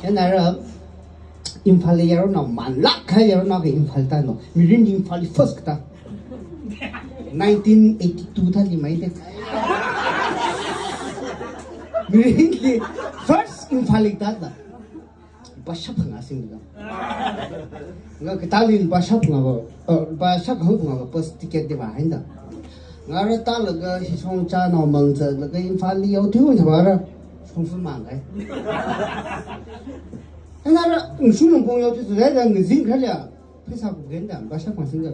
옛날에 인팔에 여러 만락해 여러 나게 인팔 따노 미린 인팔이 first 다 1982 달리 마이데 미린기 first 인팔이 따다 bahasa pengasing juga nggak ketali bahasa pengapa bahasa kau pengapa pas tiket di mana dah nggak ada tahu lega si songca nomong je lega infali yau tu macam mana songsu manggai nggak ada usulung pun yau tu sudah ada ngezing kerja pesa bukan dah bahasa pengasing je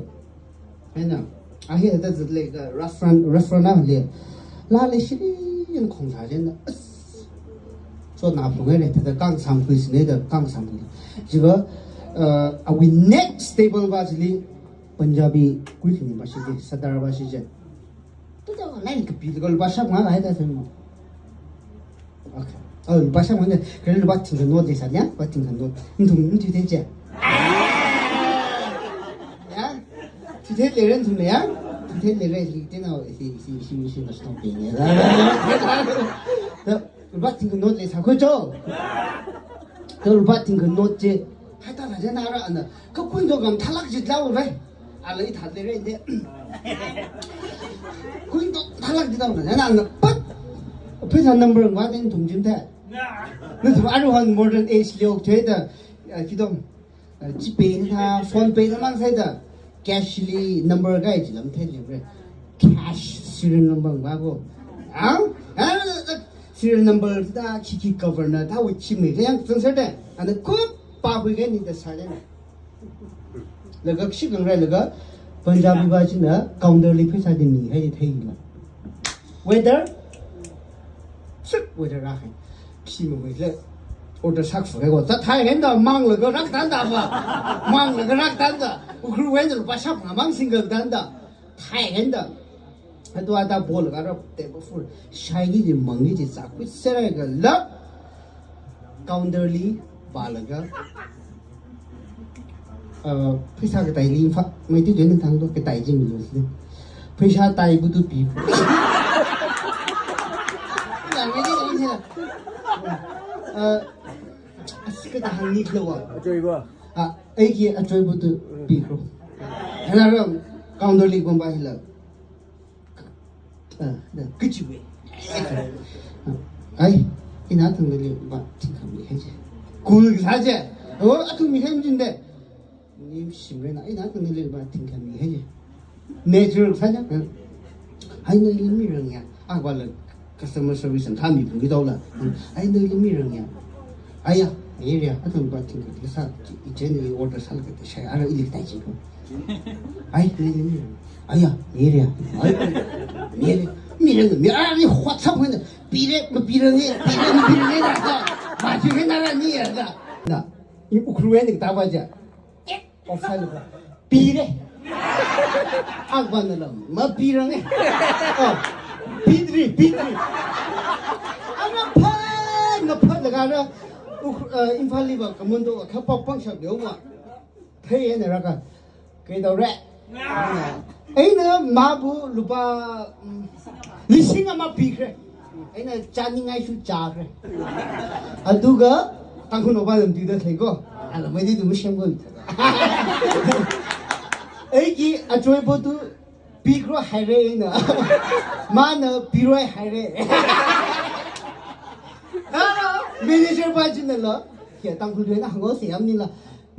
enak akhir ada tu lega restaurant lah le lalu sih yang kong saja dah说拿朋友嘞，他的刚上会是那的刚上会，这个we next stable 吧这里，Punjabi 贵肯定吧是的，Sadar 吧是的，这个那你个比这个bahasa mana ada semua，OK，bahasa mana，可是bahasa听很多的啥呢？bahasa听很多，你就得讲，呀，就得来人听了呀，就得来人听电脑是那是当兵的，lupa tinggal note le sakho cho to lupa tinggal note je hata la jana ra ana ka kun do gam thalak ji law vai alai thale re de kun do thalak ji law na jana na pat pesa number wa den thum jin ta na thu aru han modern age liok che da ki dom ji pe na phone pe na mang sai da cash li number ga ji lam the le cash serial number wa go serial number 다 키키 governor 다 위치미 그냥 정설대 안에 그 바보게 니들 사전 내가 시간을 내가 पंजाबी बाजी ना काउंटर लिखे सादे नहीं है ये थे ही ना weather सिर्फ weather रखे किसी में वैसे order साख फुके को तो थाई हैं तो मांग लगा रख दांडा बा मांग लगा रख दांडा उखरू वेंडर बाशा मांग सिंगल दांडा थाई हैं तो तो आता बोल कर टेबल फुल शायगी जी मंगी जी चाकू सेरेगा ल काउंटरली बालगा पैसा के ताई लिंफा मैं तो जन थांग तो के ताई जी मिलो से पैसा ताई बुतु पी यार मैं जी नहीं है इसके तो हंगी खलवा अजय बा एक ये अजय बुतु पी करो है ना काउंटरली गुम्बा हिला 그치 왜? 아이 이 나한테 왜 막 팅kam이 해지? 그 사제 아주 미행진데 님 심레나 이 나한테 왜 막 팅kam이 해지? 내줄 사자? 아이 너 이미랑이야. 아 원래 customer service 다 미분이 돌아. 아이 너 이미랑이야. 아야 얘야 아주 막 팅kam이 사 이제는 오더 살 때 샤이 알아 이리 다지 거. 아이 너 이미랑 아야 얘야. 아이 미래는 미래니 화참하는 비례니 나가 마주해 나라니 야가 나이 우크루에는 다바자 옵살가 비례 악반는 뭐 비례네 비드리 아마 파나가라 인팔리바 그문도 카파빵샵 되오마 태에네라가 그래도래 ऐना माबू लुपा लिसिंग अमा पीखरे ऐना चानिंगाई सु चाखरे अदुगा तांखुन ओबा दम दिदा थैको आला मैदि दुम सेमगो एगी अजोय बोतु पीखरो हाइरे ऐना माना पीरोय हाइरे आला मैनेजर बाजिन ल के तांखुन देना हंगो सेमनि ल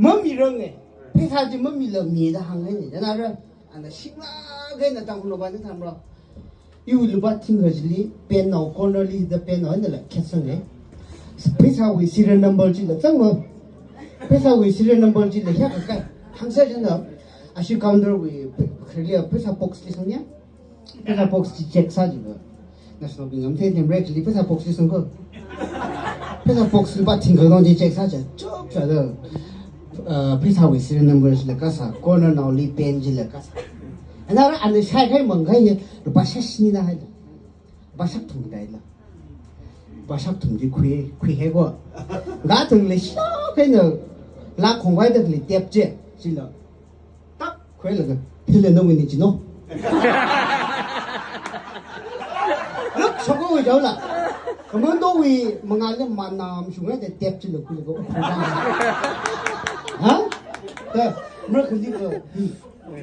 मम्मी रंगे पैसा지 मम्मी ल मेदा हंगै जना र 안다 심하게 나 당구로 받는 사람으로 이울로 받은 거지 pen now cornerly the pen on the 캐선에 회사 위 serial number 지는 정말 회사 위 serial number 지는 해가 항상 아시 카운터 위 그래야 회사 박스 있었냐 회사 박스 체크 사지고 나서 빙엄 테이블 브레이크 회사 박스 있은 거 회사 박스 받은 거 동지 체크 사지 쭉 자도 पैसा हुई नंबर से कसा कॉर्नर नौली पेन जी कसा अनारा अन साइड है मंगाई है बासा सिनी ना है बासा तुम दाइला बासा तुम जी खुई है को गा तुम ले शो है न ला खोंगाई दे ले टेप जे जिला तक खुई लगा फिले नो मिनी जिनो लुक सको हो जाओला 그러면 너왜 뭔가를 만남 중에 대답지 놓고 이거 아? 뭐 근데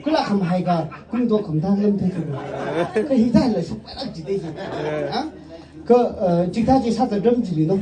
그라 감 하이가 꿈도 감탄을 되고 그 희달을 속바닥 지대지 아? 그 직타지 사도 좀 지리노